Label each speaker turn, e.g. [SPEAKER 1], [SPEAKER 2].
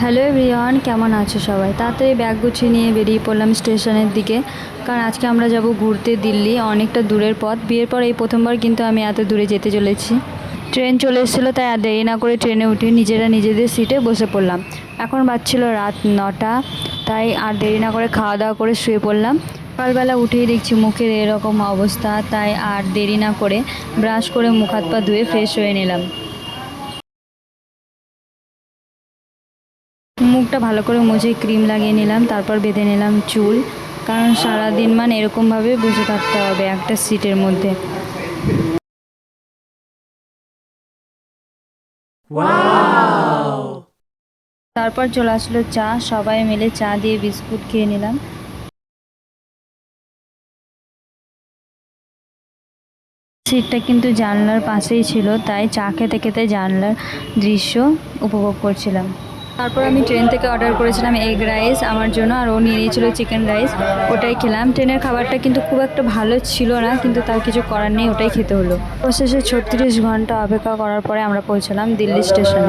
[SPEAKER 1] Hello everyone, কেমন আছো সবাই? তাড়াতাড়ি ব্যাগ গুছিয়ে নিয়ে বেরিয়ে পড়লাম স্টেশনের দিকে। কারণ আজকে আমরা যাব ঘুরতে দিল্লি, অনেকটা দূরের পথ। বিয়ের পর এই প্রথমবার কিন্তু আমি এত দূরে যেতে চলেছি। ট্রেন চলে এসেছিলো, তাই আর দেরি না করে ট্রেনে উঠে নিজেরা নিজেদের সিটে বসে পড়লাম। এখন বাজছিল রাত 9টা, তাই আর দেরি না করে খাওয়া দাওয়া করে শুয়ে পড়লাম। সকালবেলা উঠেই দেখছি মুখের এরকম অবস্থা, তাই আর দেরি না করে ব্রাশ করে মুখ হাত পা ধুয়ে ফ্রেশ হয়ে নিলাম। মুখটা ভালো করে মুছে ক্রিম লাগিয়ে নিলাম, তারপর বেঁধে নিলাম চুল। কারণ সারাদিন এরকমভাবে বসে থাকতে হবে একটা সিটের মধ্যে। তারপর চলে আসলো চা, সবাই মিলে চা দিয়ে বিস্কুট খেয়ে নিলাম। সিটটা কিন্তু জানলার পাশেই ছিল, তাই চা খেতে খেতে জানলার দৃশ্য উপভোগ করছিলাম। তারপর আমি ট্রেন থেকে অর্ডার করেছিলাম এগ রাইস আমার জন্য, আর ও নিয়ে নিয়েছিল চিকেন রাইস। ওটাই খেলাম। ট্রেনের খাবারটা কিন্তু খুব একটা ভালো ছিল না, কিন্তু তার কিছু করার নেই, ওটাই খেতে হলো। অবশেষে 36 ঘন্টা অপেক্ষা করার পরে আমরা পৌঁছলাম দিল্লি স্টেশনে।